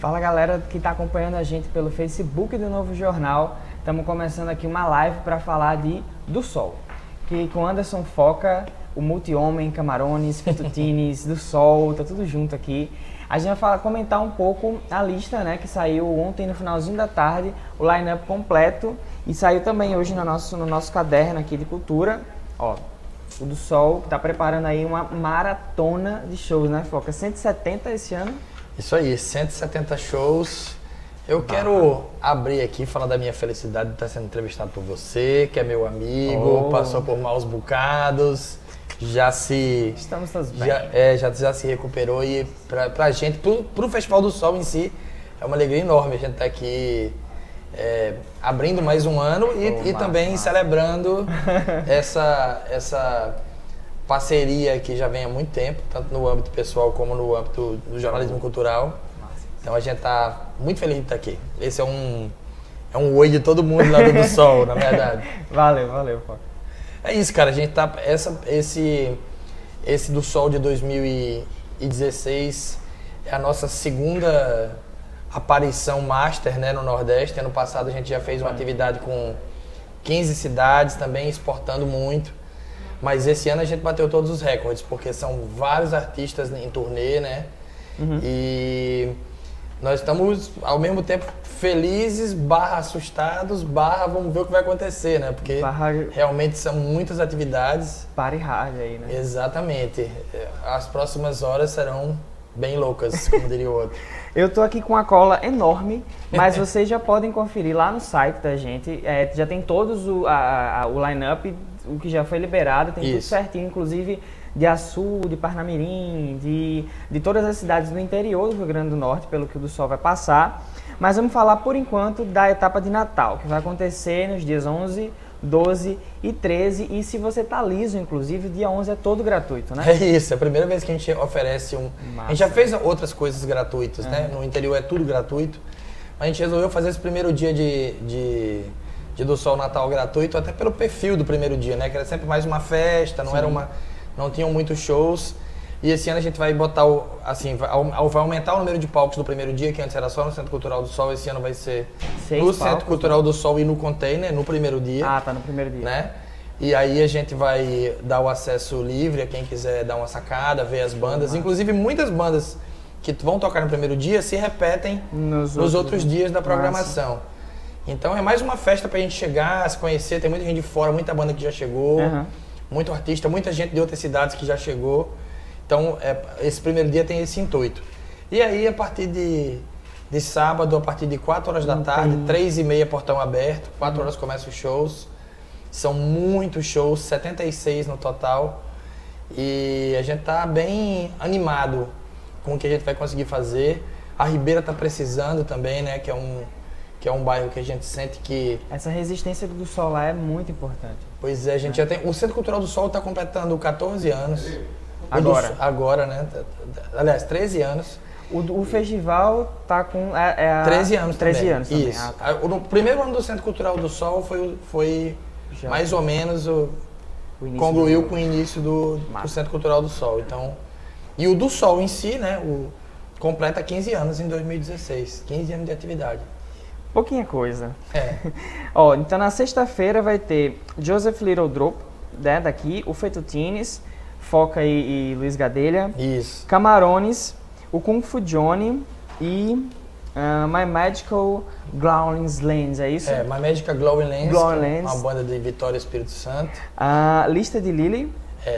Fala galera que está acompanhando a gente pelo Facebook do Novo Jornal. Estamos começando aqui uma live para falar do Sol. Que com Anderson Foca, o Multi-Homem, Camarones, Fettuccines, do Sol, tá tudo junto aqui. A gente vai comentar um pouco a lista, né, que saiu ontem no finalzinho da tarde, o line-up completo. E saiu também hoje no nosso caderno aqui de cultura, ó, o do Sol, que está preparando aí uma maratona de shows, né, Foca? 170 esse ano? Isso aí, 170 shows. Eu quero abrir aqui e falar da minha felicidade de estar sendo entrevistado por você, que é meu amigo, passou por maus bocados, Estamos todos bem. Já se recuperou e pra gente, pro Festival do Sol em si, é uma alegria enorme a gente estar aqui abrindo mais um ano e também celebrando essa parceria que já vem há muito tempo, tanto no âmbito pessoal como no âmbito do jornalismo cultural. Então a gente está muito feliz de estar aqui. Esse é um oi de todo mundo lá do Sol, na verdade. Valeu, Foca. É isso, cara. A gente tá. Esse do Sol de 2016 é a nossa segunda aparição master, né, no Nordeste. Ano passado a gente já fez uma atividade com 15 cidades também, exportando muito. Mas esse ano a gente bateu todos os recordes, porque são vários artistas em turnê, né? Uhum. E nós estamos, ao mesmo tempo, felizes, assustados, vamos ver o que vai acontecer, né? Porque realmente são muitas atividades. Party hard aí, né? Exatamente. As próximas horas serão bem loucas, como diria o outro. Eu tô aqui com uma cola enorme, mas vocês já podem conferir lá no site da gente. Já tem todos o line-up, o que já foi liberado, tem tudo certinho, inclusive de Açu, de Parnamirim, de todas as cidades do interior do Rio Grande do Norte, pelo que o do Sol vai passar. Mas vamos falar, por enquanto, da etapa de Natal, que vai acontecer nos dias 11, 12 e 13. E se você tá liso, inclusive, o dia 11 é todo gratuito, né? É isso, é a primeira vez que a gente oferece A gente já fez outras coisas gratuitas, né? No interior é tudo gratuito. A gente resolveu fazer esse primeiro dia de do Sol Natal gratuito, até pelo perfil do primeiro dia, né? Que era sempre mais uma festa, não tinham muitos shows. E esse ano a gente vai botar, vai aumentar o número de palcos do primeiro dia, que antes era só no Centro Cultural do Sol, esse ano vai ser 6 no palcos, Centro Cultural do Sol e no Container, no primeiro dia. Ah, tá no primeiro dia. Né? E aí a gente vai dar o acesso livre a quem quiser dar uma sacada, ver as bandas. Inclusive muitas bandas que vão tocar no primeiro dia se repetem nos outros dias da programação. Então é mais uma festa pra gente chegar, se conhecer, tem muita gente de fora, muita banda que já chegou, muito artista, muita gente de outras cidades que já chegou. Então esse primeiro dia tem esse intuito. E aí a partir de sábado, a partir de 4 horas da tarde, 3h30 portão aberto, 4 horas começam os shows. São muitos shows, 76 no total. E a gente tá bem animado com o que a gente vai conseguir fazer. A Ribeira tá precisando também, né, que é um bairro que a gente sente que... Essa resistência do Sol lá é muito importante. Pois é, a gente já tem... O Centro Cultural do Sol está completando 14 anos. Agora, né? Aliás, 13 anos. O festival tá com... 13 anos 13 também. anos também. Isso. No primeiro ano do Centro Cultural do Sol foi mais ou menos... Concluiu com o início do Centro Cultural do Sol. Então, e o do Sol em si, né? Completa 15 anos em 2016. 15 anos de atividade. Pouquinha coisa. Ó, então na sexta-feira vai ter Joseph Little Drop, né, daqui, o Fettuccines, Foca e Luiz Gadelha. Isso. Camarones, o Kung Fu Johnny e My Magical Glowing Lens, é isso? My Magical Glowing Lens, uma banda de Vitória, Espírito Santo. A Lista de Lili.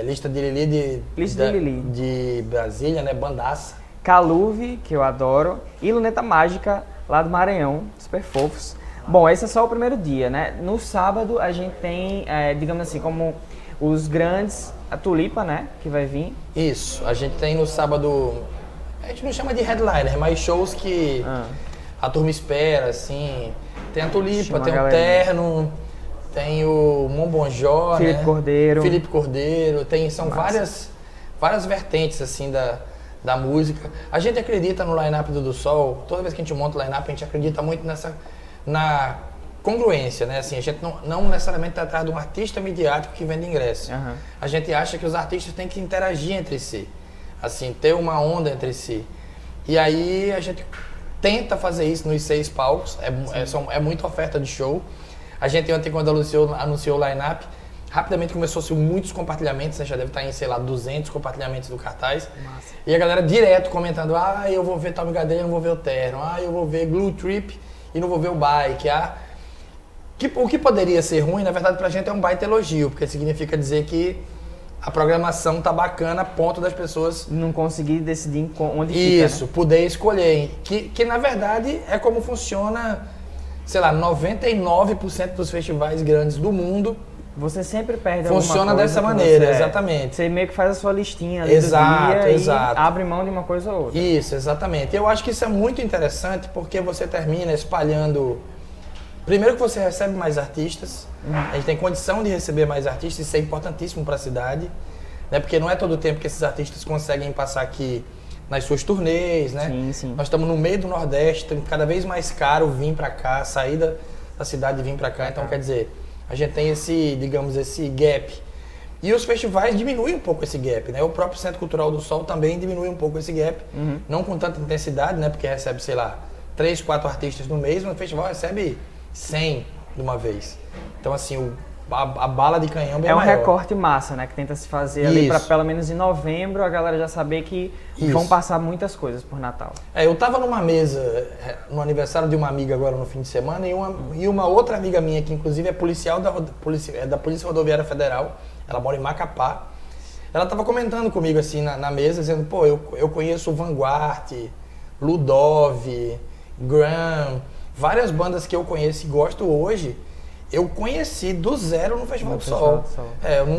Lista de Lili de Brasília, né, bandaça. Caluve, que eu adoro, e Luneta Mágica, lá do Maranhão, super fofos. Bom, esse é só o primeiro dia, né? No sábado a gente tem, digamos assim, como os grandes, a Tulipa, né, que vai vir. Isso, a gente tem no sábado, a gente não chama de headliner, mas shows que a turma espera, assim. Tem a Tulipa, tem o Terno, tem o Mombonjó, Felipe Cordeiro, são várias vertentes, assim, da música. A gente acredita no line-up do Sol, toda vez que a gente monta o line-up, a gente acredita muito na congruência, né? Assim, a gente não necessariamente está atrás de um artista midiático que vende ingresso. A gente acha que os artistas têm que interagir entre si, assim, ter uma onda entre si. E aí a gente tenta fazer isso nos 6 palcos, é muita oferta de show. A gente ontem, quando anunciou o line-up, rapidamente começou-se muitos compartilhamentos, já deve estar em, sei lá, 200 compartilhamentos do cartaz. Massa. E a galera direto comentando, eu vou ver Tommy Gadelha, não vou ver o Terno, eu vou ver Glue Trip e não vou ver o Bike. O que poderia ser ruim, na verdade, pra gente é um baita elogio, porque significa dizer que a programação tá bacana a ponto das pessoas... Não conseguir decidir onde Isso, fica, né? poder escolher. Que na verdade é como funciona, sei lá, 99% dos festivais grandes do mundo. Você sempre perde Funciona alguma coisa dessa maneira, exatamente. Você meio que faz a sua listinha ali Exato, do dia exato. e abre mão de uma coisa ou outra. Isso, exatamente. Eu acho que isso é muito interessante porque você termina espalhando... Primeiro que você recebe mais artistas, a gente tem condição de receber mais artistas, isso é importantíssimo para a cidade, né? Porque não é todo o tempo que esses artistas conseguem passar aqui nas suas turnês, né? Sim, sim. Nós estamos no meio do Nordeste, tem cada vez mais caro vir para cá, sair da cidade e vir para cá, então quer dizer, a gente tem esse, digamos, esse gap. E os festivais diminuem um pouco esse gap, né? O próprio Centro Cultural do Sol também diminui um pouco esse gap, não com tanta intensidade, né? Porque recebe, sei lá, 3, 4 artistas no mês, mas o festival recebe 100 de uma vez. Então, assim, a bala de canhão bem maior. É um recorte massa, né? Que tenta se fazer ali para pelo menos em novembro a galera já saber que vão passar muitas coisas por Natal. Eu tava numa mesa no aniversário de uma amiga agora no fim de semana e uma outra amiga minha, que inclusive é policial da Polícia Rodoviária Federal, ela mora em Macapá, ela tava comentando comigo assim na mesa, dizendo, pô, eu conheço o Vanguard, Ludov, Graham, várias bandas que eu conheço e gosto hoje, eu conheci do zero no Festival do Sol.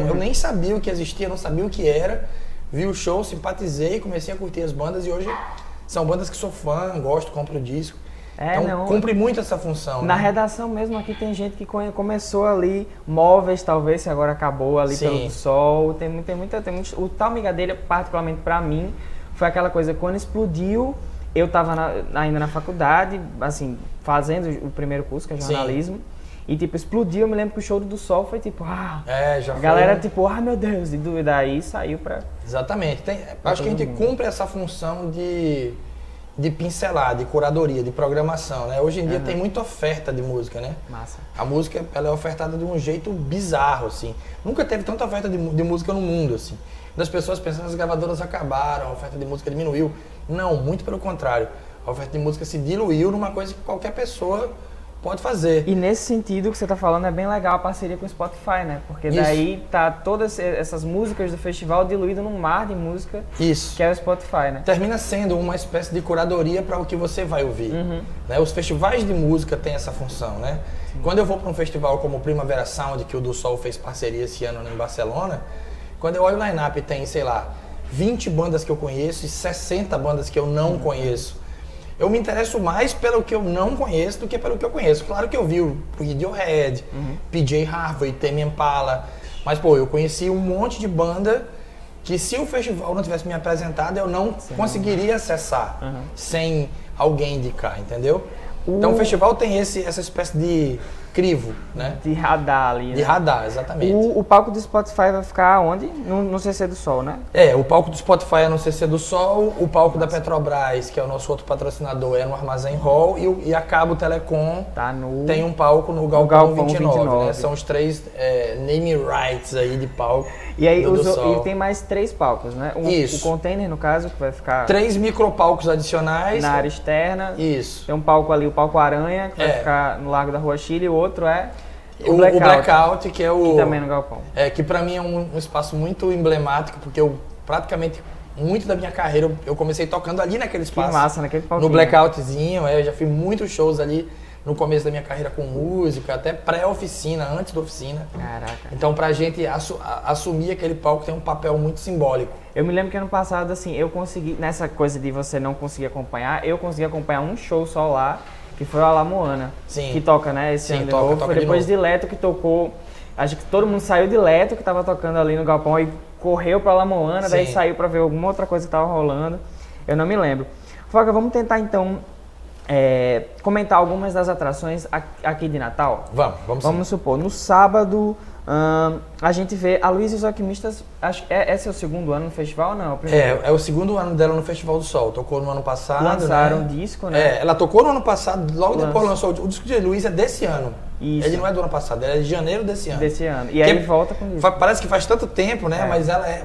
Eu nem sabia o que existia, não sabia o que era. Vi o show, simpatizei, comecei a curtir as bandas e hoje são bandas que sou fã, gosto, compro o disco. Então cumpre muito essa função. Na redação mesmo aqui tem gente que começou ali, móveis talvez, se agora acabou ali pelo Sol. Tem muita. O Tommy Gadelha, particularmente pra mim, foi aquela coisa, quando explodiu, eu tava ainda na faculdade, assim, fazendo o primeiro curso, que é jornalismo. Sim. E tipo, explodiu, eu me lembro que o show do Sol foi tipo, já a galera tipo, meu Deus, e daí saiu pra... Exatamente, acho que a gente cumpre essa função de pincelar, de curadoria, de programação, né? Hoje em dia tem muita oferta de música, né? Massa. A música, ela é ofertada de um jeito bizarro, assim. Nunca teve tanta oferta de música no mundo, assim. As pessoas pensam que as gravadoras acabaram, a oferta de música diminuiu. Não, muito pelo contrário. A oferta de música se diluiu numa coisa que qualquer pessoa pode fazer. E nesse sentido que você está falando é bem legal a parceria com o Spotify, né? Porque daí tá todas essas músicas do festival diluídas num mar de música que é o Spotify, né? Termina sendo uma espécie de curadoria para o que você vai ouvir. Né? Os festivais de música têm essa função, né? Quando eu vou para um festival como o Primavera Sound, que o Do Sol fez parceria esse ano em Barcelona, quando eu olho o line-up tem, sei lá, 20 bandas que eu conheço e 60 bandas que eu não conheço. Eu me interesso mais pelo que eu não conheço do que pelo que eu conheço. Claro que eu vi o Radiohead, PJ Harvey, Tame Impala, mas pô, eu conheci um monte de banda que se o festival não tivesse me apresentado, eu não conseguiria acessar sem alguém indicar, entendeu? Então o festival tem essa espécie de crivo, né? De radar ali, né? De radar, exatamente. O palco do Spotify vai ficar onde? No CC do Sol, né? O palco do Spotify é no CC do Sol, o palco da Petrobras, que é o nosso outro patrocinador, é no Armazém Hall e a Cabo Telecom tem um palco no Galpão 29, né? São os 3 name rights aí de palco. E aí e tem mais 3 palcos, né? O container, no caso, que vai ficar... 3 micropalcos adicionais. Na área externa. Isso. Tem um palco ali, o Palco Aranha, que vai ficar no Largo da Rua Chile, e o outro é o Blackout, que é o... Que também no Galpão. Que pra mim é um espaço muito emblemático, porque eu praticamente, muito da minha carreira, eu comecei tocando ali naquele espaço. Que massa, naquele palquinho. No Blackoutzinho, eu já fiz muitos shows ali no começo da minha carreira com música, até pré-oficina, antes da oficina. Caraca. Então pra gente assumir aquele palco tem um papel muito simbólico. Eu me lembro que ano passado, assim, eu consegui, nessa coisa de você não conseguir acompanhar, eu consegui acompanhar um show só lá, que foi o Ala Moana. Sim. Que toca, né, esse ano de novo. Foi depois de Leto que tocou, acho que todo mundo saiu de Leto, que tava tocando ali no Galpão, e correu pra Ala Moana, daí saiu pra ver alguma outra coisa que tava rolando. Eu não me lembro. Foca, vamos tentar então... comentar algumas das atrações aqui de Natal. Vamos supor, no sábado A gente vê a Luísa e os Alquimistas, acho que esse é o segundo ano no festival ou não? É o segundo ano dela no Festival do Sol. Tocou no ano passado. Lançaram um disco, né? Ela tocou no ano passado, logo depois lançou o disco de Luísa desse ano. Isso. Ele não é do ano passado, ele é de janeiro desse ano. E aí volta com o disco. Parece que faz tanto tempo, né?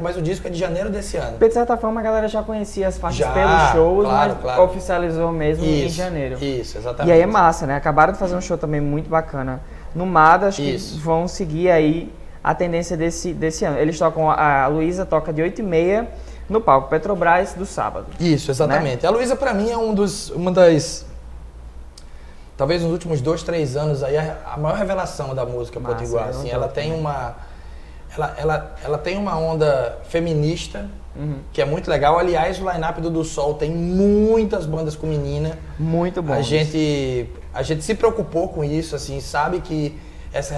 Mas o disco é de janeiro desse ano. Porque de certa forma a galera já conhecia as faixas pelos shows, mas oficializou mesmo em janeiro. Isso, exatamente. E aí é massa, né? Acabaram de fazer um show também muito bacana no MADA, acho que vão seguir aí a tendência desse ano. Eles tocam, a Luísa toca de 8h30 no palco Petrobras do sábado. Isso, exatamente. Né? A Luísa pra mim é uma das... Talvez nos últimos 2, 3 anos aí a maior revelação da música potiguar. Assim, ela tem uma onda feminista que é muito legal. Aliás, o line-up do Sol tem muitas bandas com menina. Muito bom. A gente se preocupou com isso, assim, sabe que essa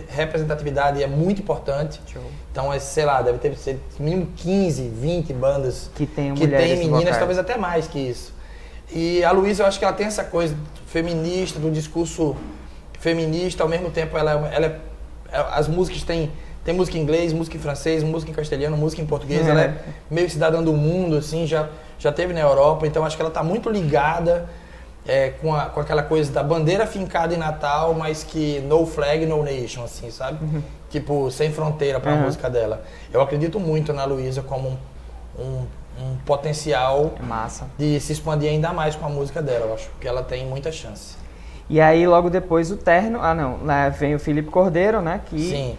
representatividade é muito importante. Show. Então, sei lá, deve ter mínimo 15, 20 bandas que tem meninas, vocais. Talvez até mais que isso. E a Luísa, eu acho que ela tem essa coisa feminista, do discurso feminista, ao mesmo tempo as músicas tem música em inglês, música em francês, música em castelhano, música em português, ela é meio cidadã do mundo, assim, já teve na Europa, então acho que ela está muito ligada com aquela coisa da bandeira fincada em Natal, mas que no flag, no nation, assim, sabe? Tipo, sem fronteira para a música dela. Eu acredito muito na Luísa como um potencial de se expandir ainda mais com a música dela. Eu acho que ela tem muita chance. E aí, logo depois, o Terno... vem o Felipe Cordeiro, né? Sim.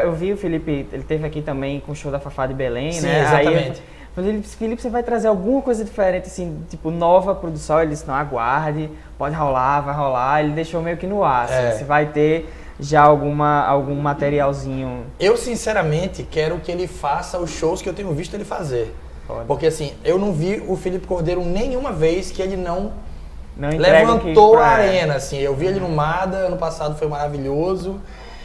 Eu vi o Felipe, ele teve aqui também com o show da Fafá de Belém, sim, né? Exatamente. Falei, Felipe, você vai trazer alguma coisa diferente, assim, tipo, nova produção? Ele disse, não, aguarde, pode rolar, vai rolar. Ele deixou meio que no ar, assim, se vai ter já algum materialzinho. Eu, sinceramente, quero que ele faça os shows que eu tenho visto ele fazer. Pode. Porque, assim, eu não vi o Felipe Cordeiro nenhuma vez que ele não levantou a arena, assim. Eu vi ele no MADA, ano passado foi maravilhoso.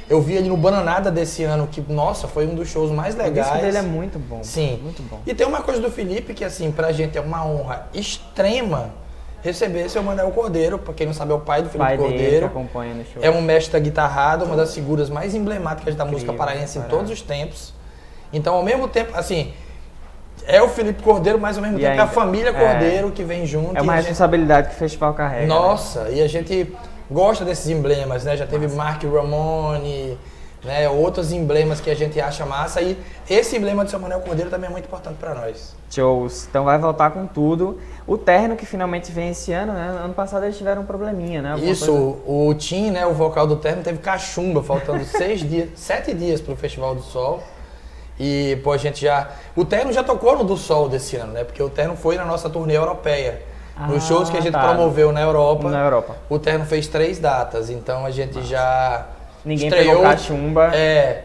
Eu vi ele no Bananada desse ano, que, nossa, foi um dos shows mais legais. O disco dele é muito bom. Sim. Muito bom. E tem uma coisa do Felipe que, assim, pra gente é uma honra extrema receber seu Manuel Cordeiro. Pra quem não sabe, é o pai do Felipe Cordeiro. Que acompanha no show. É um mestre da guitarrada, uma das figuras mais emblemáticas da música paraense em todos os tempos. Então, ao mesmo tempo, assim, é o Felipe Cordeiro, mas ao mesmo tempo é a família Cordeiro que vem junto. É uma responsabilidade que o festival carrega. Nossa, né? E a gente gosta desses emblemas, né? Já teve Mark Ramone, né? Outros emblemas que a gente acha massa. E esse emblema do seu Manuel Cordeiro também é muito importante para nós. Shows. Então vai voltar com tudo. O Terno, que finalmente vem esse ano, né? Ano passado eles tiveram um probleminha, né? O Tim, né? O vocal do Terno, teve cachumba, faltando 7 dias pro Festival do Sol. E, pô, a gente já... O Terno já tocou no do Sol desse ano, né? Porque o Terno foi na nossa turnê europeia. Nos shows que a gente promoveu na Europa, o Terno fez 3 datas, então a gente já Ninguém estreou, pegou cachumba,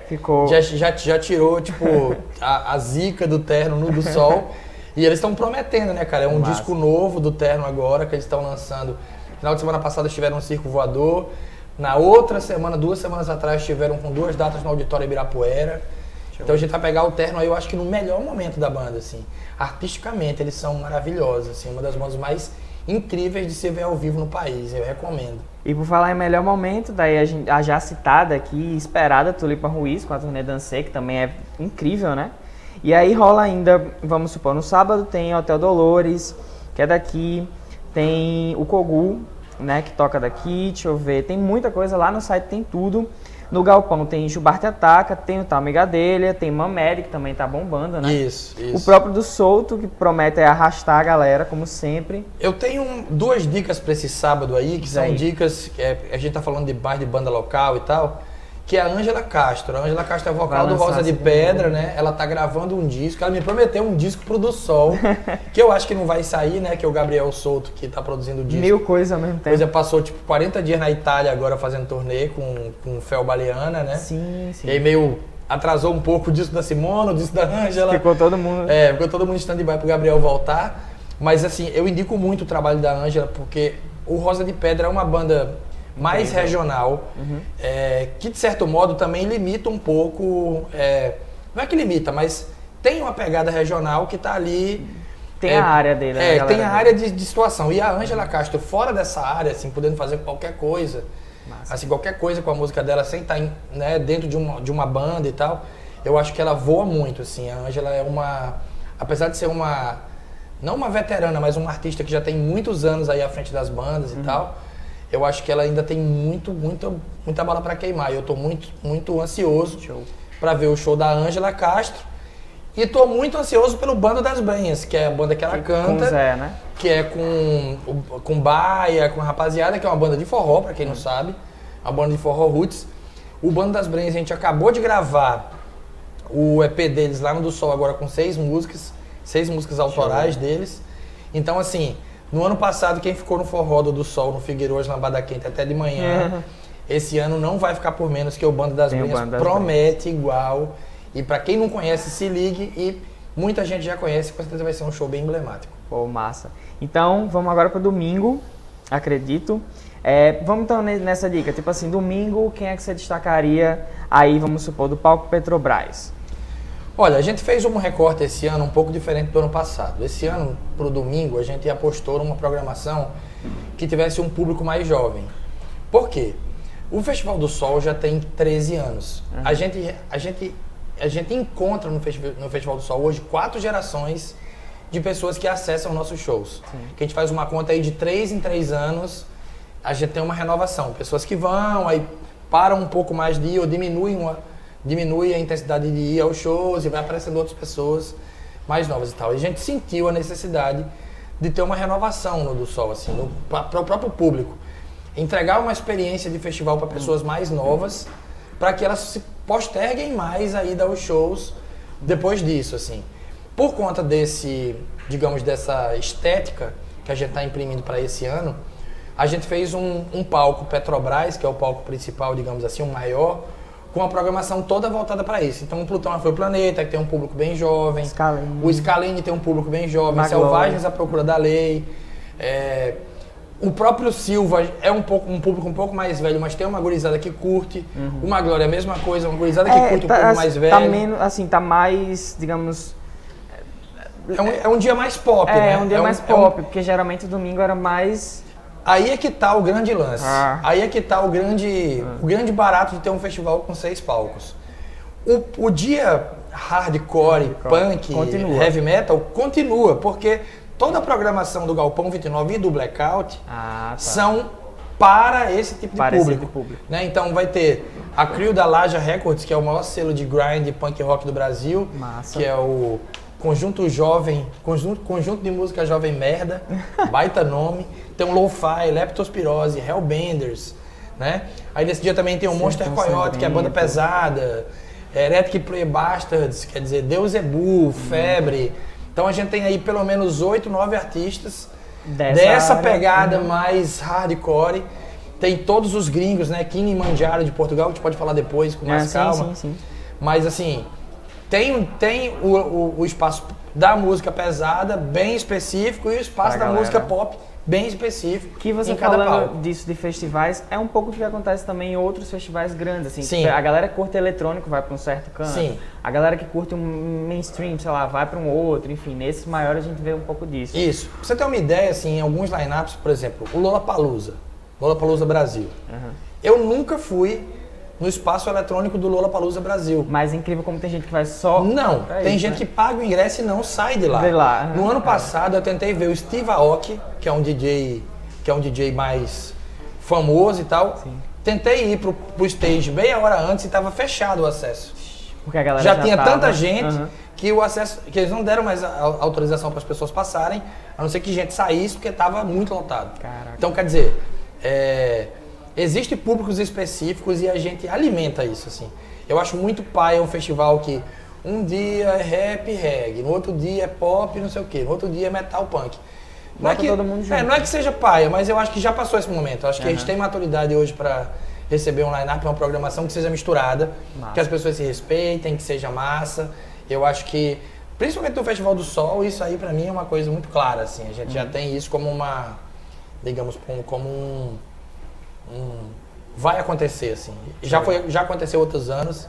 ficou... Já tirou, tipo, a zica do Terno no do Sol. E eles estão prometendo, né, cara? É um disco novo do Terno agora, que eles estão lançando. No final de semana passada estiveram no Circo Voador. Na outra semana, 2 semanas atrás, estiveram com 2 datas no Auditório Ibirapuera. Então a gente vai pegar o Terno aí, eu acho que no melhor momento da banda, assim. Artisticamente, eles são maravilhosos, assim. Uma das bandas mais incríveis de se ver ao vivo no país, eu recomendo. E por falar em melhor momento, daí a já citada aqui, esperada Tulipa Ruiz, com a turnê Dancei, que também é incrível, né? E aí rola ainda, vamos supor, no sábado tem Hotel Dolores, que é daqui, tem o Kogu, né, que toca daqui, deixa eu ver, tem muita coisa lá no site, tem tudo. No Galpão tem Gilberto Ataca, tem o Talme Gadelha, tem Mamere, que também tá bombando, né? Isso. O próprio do Souto, que promete arrastar a galera, como sempre. Eu tenho 2 dicas pra esse sábado aí, que são dicas, a gente tá falando de bar de banda local e tal, que é a Ângela Castro. A Ângela Castro é vocal do Rosa de Pedra, né? Ela tá gravando um disco, ela me prometeu um disco pro do Sol, que eu acho que não vai sair, né? Que é o Gabriel Souto, que tá produzindo o disco. 1000 coisas ao mesmo tempo. Pois passou tipo 40 dias na Itália agora fazendo turnê com Fel Baleana, né? Sim. E aí meio atrasou um pouco o disco da Simona, o disco da Ângela. Ficou todo mundo... ficou todo mundo em stand-by pro Gabriel voltar. Mas assim, eu indico muito o trabalho da Ângela, porque o Rosa de Pedra é uma banda mais regional, que de certo modo também limita um pouco, não é que limita, mas tem uma pegada regional que está ali... Tem a área dele, né? Tem a área de situação. E a Ângela Castro, fora dessa área, assim, podendo fazer qualquer coisa, Massa. Assim, qualquer coisa com a música dela, sem estar né, dentro de uma banda e tal, eu acho que ela voa muito, assim. A Ângela é apesar de ser não uma veterana, mas uma artista que já tem muitos anos aí à frente das bandas e tal, eu acho que ela ainda tem muita bola para queimar. Eu tô muito ansioso para ver o show da Ângela Castro. E tô muito ansioso pelo Banda das Brenhas, que é a banda que ela canta. Com Zé, né? Que é com Baia, com a rapaziada, que é uma banda de forró, pra quem não sabe. Uma banda de forró roots. O Banda das Brenhas, a gente acabou de gravar o EP deles lá no Do Sol agora com 6 músicas autorais deles. Então, assim, no ano passado, quem ficou no forró do Sol, no Figueiredo, Lambada Quente, até de manhã, esse ano não vai ficar por menos, que o Banda das Brenhas promete igual. E pra quem não conhece, se ligue, e muita gente já conhece, com certeza vai ser um show bem emblemático. Pô, massa. Então, vamos agora para domingo, acredito. Vamos então nessa dica, tipo assim, domingo, quem é que você destacaria aí, vamos supor, do palco Petrobras? Olha, a gente fez um recorte esse ano um pouco diferente do ano passado. Esse ano, pro domingo, a gente apostou numa programação que tivesse um público mais jovem. Por quê? O Festival do Sol já tem 13 anos. A gente encontra no Festival do Sol hoje 4 gerações de pessoas que acessam nossos shows. Sim. Que a gente faz uma conta aí de 3 em 3 anos, a gente tem uma renovação. Pessoas que vão, aí param um pouco mais de ir ou diminui a intensidade de ir aos shows e vai aparecendo outras pessoas mais novas e tal. E a gente sentiu a necessidade de ter uma renovação no Do Sol, assim, para o próprio público. Entregar uma experiência de festival para pessoas mais novas, para que elas se posterguem mais a ida aos shows depois disso, assim. Por conta dessa estética que a gente está imprimindo para esse ano, a gente fez um palco Petrobras, que é o palco principal, digamos assim, o maior, com a programação toda voltada para isso. Então o Plutão foi o Planeta, que tem um público bem jovem. Scalene. O Scalene tem um público bem jovem. Selvagens à Procura da Lei. O próprio Silva é um público um pouco mais velho, mas tem uma gurizada que curte. O Maglória é a mesma coisa, uma gurizada que curte um pouco mais velho. Tá menos, assim, tá mais, digamos... É um dia mais pop, né? É um dia mais pop, porque geralmente o domingo era mais... Aí é que tá o grande lance. Aí é que tá o grande barato de ter um festival com 6 palcos. O dia hardcore, punk, heavy metal continua, porque toda a programação do Galpão 29 e do Blackout são para esse tipo de público. Né? Então vai ter a Crew da Laja Records, que é o maior selo de grind e punk rock do Brasil, que é o Conjunto de música jovem merda, baita nome. Tem o Lo-Fi, Leptospirose, Hellbenders, né? Aí nesse dia também tem o Monster Coyote, que é a banda pesada, Heretic Play Bastards, quer dizer, Deus Ebu, Febre. Então a gente tem aí pelo menos 8, 9 artistas dessa pegada mais hardcore. Tem todos os gringos, né? Kini Manjaro de Portugal, que a gente pode falar depois com mais calma. Sim. Mas assim, tem o espaço da música pesada bem específico e o espaço da música pop bem específico. Que você falando disso de festivais, é um pouco o que acontece também em outros festivais grandes, assim. Sim. A galera que curte eletrônico vai para um certo canto. Sim. A galera que curte um mainstream, sei lá, vai para um outro, enfim, nesses maiores a gente vê um pouco disso. Isso. Pra você ter uma ideia, assim, em alguns lineups, por exemplo, o Lollapalooza Brasil. Eu nunca fui no espaço eletrônico do Lollapalooza Brasil. Mas é incrível como tem gente que vai só... Não, tem gente que paga o ingresso e não sai de lá. No ano passado eu tentei ver o Steve Aoki, que é um DJ mais famoso e tal. Sim. Tentei ir pro stage meia hora antes e estava fechado o acesso. Porque a galera já tinha tanta gente que o acesso, que eles não deram mais a autorização para as pessoas passarem, a não ser que gente saísse porque estava muito lotado. Caraca. Então, quer dizer, existem públicos específicos e a gente alimenta isso, assim. Eu acho muito paia um festival que um dia é rap, reggae, no outro dia é pop, não sei o quê, no outro dia é metal, punk. Não é que, todo mundo junto. Não é que seja paia, mas eu acho que já passou esse momento. Eu acho que a gente tem maturidade hoje para receber um line-up, uma programação que seja misturada, que as pessoas se respeitem, que seja massa. Eu acho que, principalmente no Festival do Sol, isso aí pra mim é uma coisa muito clara, assim. A gente já tem isso como uma, digamos, como um vai acontecer, assim. Já aconteceu outros anos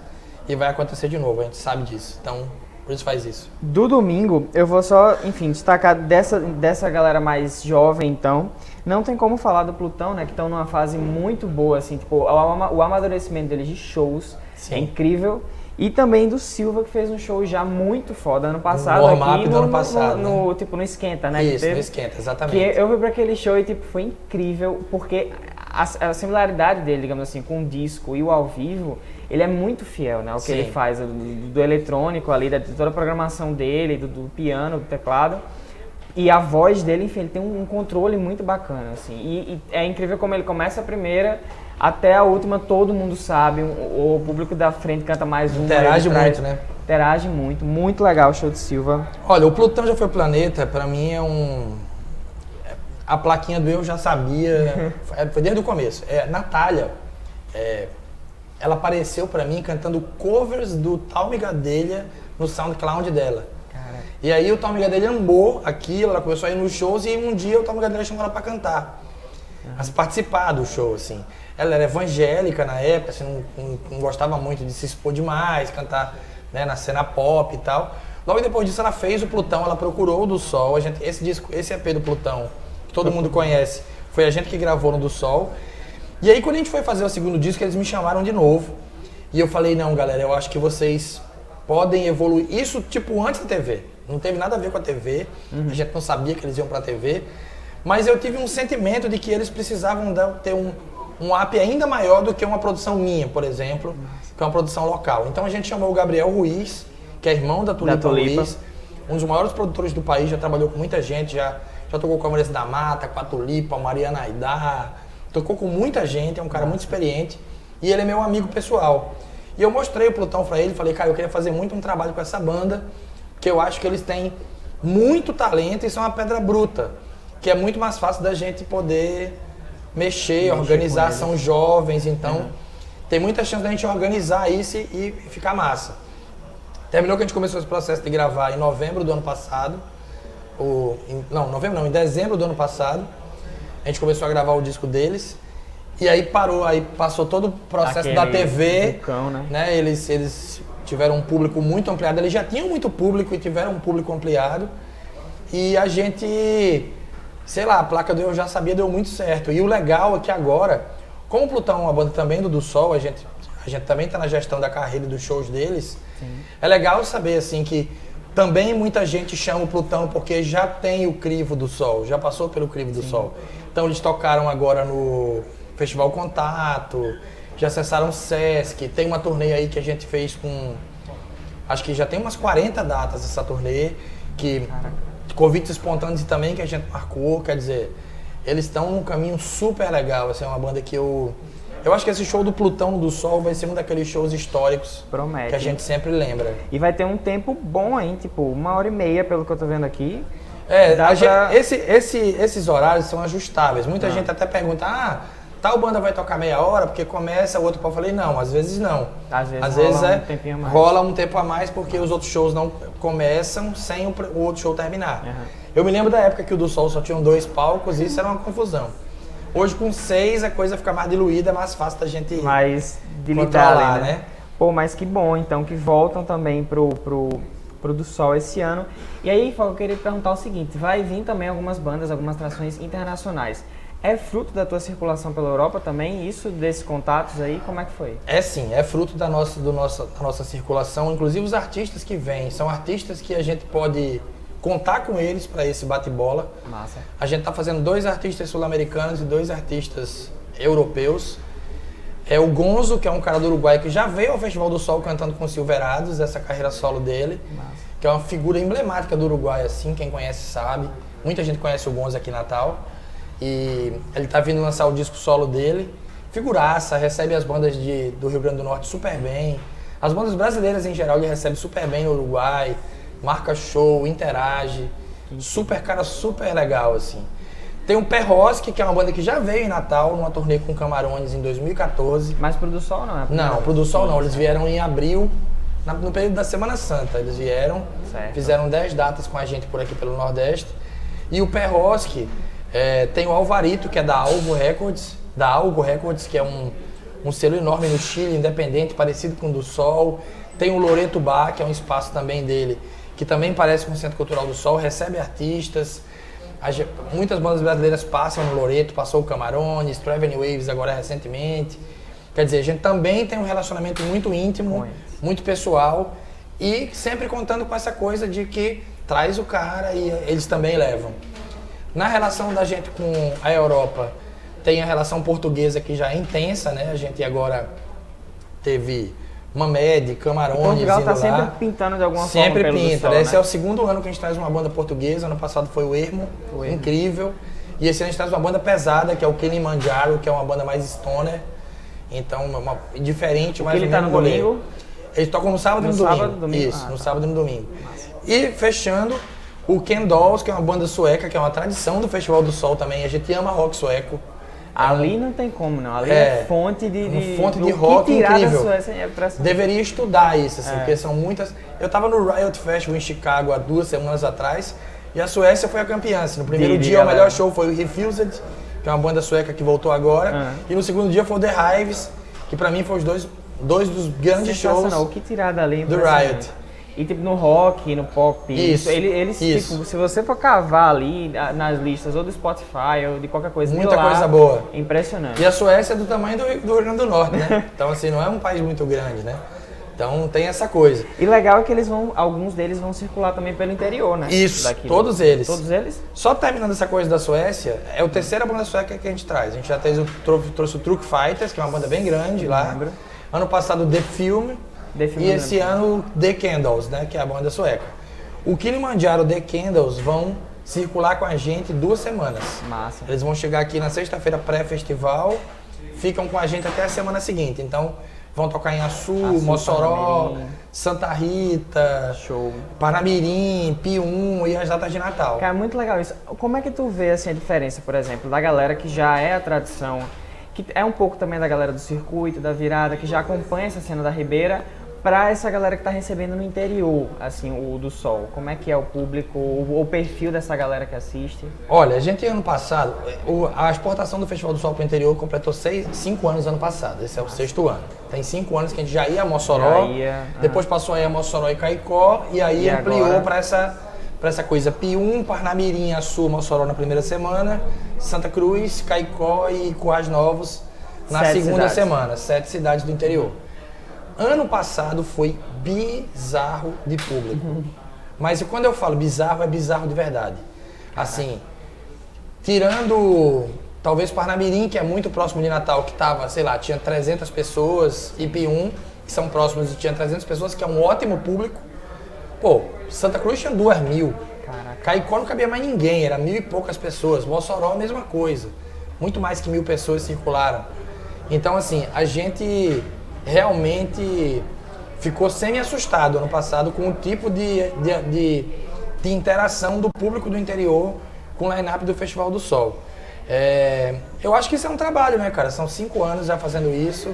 e vai acontecer de novo, a gente sabe disso. Então, Por isso faz isso. Do domingo, eu vou só, enfim, destacar dessa galera mais jovem, então. Não tem como falar do Plutão, né? Que estão numa fase muito boa, assim, tipo, o amadurecimento deles de shows é incrível. E também do Silva, que fez um show já muito foda ano passado. Warm-up do ano passado, né? Tipo, no Esquenta, né? Isso, no Esquenta, exatamente. Que eu fui pra aquele show e, tipo, foi incrível, porque a similaridade dele, digamos assim, com o disco e o ao vivo, ele é muito fiel, né? O que ele faz, do eletrônico ali, de toda a programação dele, do piano, do teclado. E a voz dele, enfim, ele tem um controle muito bacana, assim. E é incrível como ele começa a primeira, até a última, todo mundo sabe. O público da frente canta mais um. Interage muito, né? Interage muito. Muito legal o show de Silva. Olha, o Plutão Já Foi Planeta, pra mim é a plaquinha do Eu Já Sabia, foi desde o começo. Natália, ela apareceu pra mim cantando covers do Tal Migadelha no SoundCloud dela. Caraca. E aí o Tal Migadelha amou aquilo, ela começou a ir nos shows e um dia o Tal Migadelha chamou ela pra cantar. Pra participar do show, assim. Ela era evangélica na época, assim, não gostava muito de se expor demais, cantar, né, na cena pop e tal. Logo depois disso ela fez o Plutão, ela procurou o do Sol. Esse EP do Plutão, que todo mundo conhece, foi a gente que gravou no do Sol. E aí quando a gente foi fazer o segundo disco, eles me chamaram de novo. E eu falei, não galera, eu acho que vocês podem evoluir. Isso tipo antes da TV, não teve nada a ver com a TV, a gente não sabia que eles iam pra TV. Mas eu tive um sentimento de que eles precisavam ter um up ainda maior do que uma produção minha, por exemplo, que é uma produção local. Então a gente chamou o Gabriel Ruiz, que é irmão da Tulipa Ruiz, um dos maiores produtores do país, já trabalhou com muita gente, já tocou com a Maurício da Mata, com a Tulipa, a Mariana Aidar, tocou com muita gente, é um cara muito experiente e ele é meu amigo pessoal. E eu mostrei o Plutão pra ele, falei, cara, eu queria fazer muito um trabalho com essa banda, que eu acho que eles têm muito talento e são uma pedra bruta, que é muito mais fácil da gente poder mexer organizar, são jovens, então tem muita chance da gente organizar isso e ficar massa. Terminou que a gente começou esse processo de gravar em novembro do ano passado, em dezembro do ano passado, a gente começou a gravar o disco deles, e aí parou, aí passou todo o processo da TV, né? Eles tiveram um público muito ampliado, eles já tinham muito público e tiveram um público ampliado, e a gente... Sei lá, a placa do Eu Já Sabia deu muito certo. E o legal é que agora, como o Plutão é uma banda também do Sol, a gente também está na gestão da carreira e dos shows deles, é legal saber assim que também muita gente chama o Plutão porque já tem o crivo do Sol, já passou pelo crivo do Sol. Então eles tocaram agora no Festival Contato, já acessaram o Sesc, tem uma turnê aí que a gente fez com... Acho que já tem umas 40 datas essa turnê, que... Convites espontâneos também que a gente marcou, quer dizer, eles estão num caminho super legal, assim, é uma banda que eu acho que esse show do Plutão do Sol vai ser um daqueles shows históricos que a gente sempre lembra. E vai ter um tempo bom aí, tipo 1h30 pelo que eu tô vendo aqui. Esses horários são ajustáveis, muita gente até pergunta, tal banda vai tocar meia hora porque começa, o outro pau. Eu falei, não, às vezes não. Às vezes rola um tempo a mais porque os outros shows não começam sem o outro show terminar. Eu me lembro da época que o do Sol só tinham 2 palcos e isso era uma confusão. Hoje com 6 a coisa fica mais diluída, é mais fácil da gente controlar, né? Pô, mas que bom então que voltam também pro do Sol esse ano. E aí, eu queria te perguntar o seguinte, vai vir também algumas bandas, algumas atrações internacionais. É fruto da tua circulação pela Europa também, isso desses contatos aí, como é que foi? É sim, é fruto da nossa circulação, inclusive os artistas que vêm, são artistas que a gente pode contar com eles para esse bate-bola. Massa. A gente está fazendo 2 artistas sul-americanos e 2 artistas europeus. É o Gonzo, que é um cara do Uruguai que já veio ao Festival do Sol cantando com Silverados, essa carreira solo dele, que é uma figura emblemática do Uruguai, assim, quem conhece sabe. Muita gente conhece o Gonzo aqui em Natal. E ele tá vindo lançar o disco solo dele, figuraça, recebe as bandas do Rio Grande do Norte super bem. As bandas brasileiras em geral ele recebe super bem no Uruguai, marca show, interage, cara super legal assim. Tem o Perrosque, que é uma banda que já veio em Natal, numa turnê com Camarões em 2014. Mas pro do Sol não é? Não, pro do Sol não, eles vieram em abril, no período da Semana Santa, eles vieram, fizeram 10 datas com a gente por aqui pelo Nordeste. E o Perrosque... tem o Alvarito, que é da Algo Records, que é um um selo enorme no Chile, independente, parecido com o do Sol. Tem o Loreto Bar, que é um espaço também dele, que também parece com o Centro Cultural do Sol, recebe artistas. Muitas bandas brasileiras passam no Loreto, passou o Camarones, Traveling Waves agora recentemente. Quer dizer, a gente também tem um relacionamento muito íntimo, muito pessoal e sempre contando com essa coisa de que traz o cara e eles também levam. Na relação da gente com a Europa, tem a relação portuguesa que já é intensa, né? A gente agora teve Mamed, Camarones, Portugal indo tá lá. sempre pintando de alguma forma Sempre pelo pinta. Sol, Esse né? é o segundo ano que a gente traz uma banda portuguesa. Ano passado foi o Ermo, incrível. E esse ano a gente traz uma banda pesada, que é o Kilimanjaro, que é uma banda mais stoner. Então, diferente, mas ele tá no domingo? Eles tocam no sábado e no domingo. Isso, no sábado e no domingo. E fechando, o Ken Dolls, que é uma banda sueca, que é uma tradição do Festival do Sol também. A gente ama rock sueco. Ali não tem como, não. Ali é fonte de fonte de rock incrível. Suécia, deveria estudar isso, assim, porque são muitas... Eu estava no Riot Festival em Chicago há 2 semanas atrás e a Suécia foi a campeã. Assim, no primeiro dia o melhor show foi o Refused, que é uma banda sueca que voltou agora. E no segundo dia foi o The Hives, que pra mim foram os dois dos grandes shows o que tirar dali do Riot. E tipo no rock, no pop, eles tipo, se você for cavar ali nas listas ou do Spotify ou de qualquer coisa, muita lá, coisa boa. Impressionante. E a Suécia é do tamanho do Rio Grande do Norte, né? Então assim, não é um país muito grande, né? Então tem essa coisa. E legal é que alguns deles vão circular também pelo interior, né? Isso, todos eles. Todos eles? Só terminando essa coisa da Suécia, é a terceira banda sueca que a gente traz. A gente já trouxe o Truck Fighters, que é uma banda bem grande lá. Ano passado The Film. E esse ano The Candles, né, que é a banda sueca. O Kilimanjaro The Candles vão circular com a gente 2 semanas. Massa. Eles vão chegar aqui na sexta-feira pré-festival, ficam com a gente até a semana seguinte. Então vão tocar em Açu, Mossoró, Santa Rita, Parnamirim, Pium e as datas de Natal. Cara, muito legal isso. Como é que tu vê assim, a diferença, por exemplo, da galera que já é a tradição, que é um pouco também da galera do circuito, da virada, que já acompanha essa cena da Ribeira, para essa galera que está recebendo no interior, assim, o do Sol? Como é que é o público, o perfil dessa galera que assiste? Olha, a gente ano passado, a exportação do Festival do Sol para o interior completou 5 anos ano passado, esse é o 6º ano. Tem 5 anos que a gente já ia a Mossoró, depois passou a ir a Mossoró e Caicó, e aí ampliou para essa coisa. Pium, Parnamirim, Açu, Mossoró na primeira semana, Santa Cruz, Caicó e Currais Novos na segunda semana, 7 cidades do interior. Ano passado foi bizarro de público. Mas quando eu falo bizarro, é bizarro de verdade. Assim, tirando talvez Parnamirim, que é muito próximo de Natal, que tava, sei lá, tinha 300 pessoas, e Pium, que são próximos e tinha 300 pessoas, que é um ótimo público. Pô, Santa Cruz tinha 2.000. Caicó não cabia mais ninguém, era 1.000 e poucas pessoas. Mossoró, a mesma coisa. Muito mais que 1.000 pessoas circularam. Então, assim, a gente realmente ficou semi-assustado ano passado com o tipo de interação do público do interior com o line-up do Festival do Sol. Eu acho que isso é um trabalho, né, cara? São 5 anos já fazendo isso.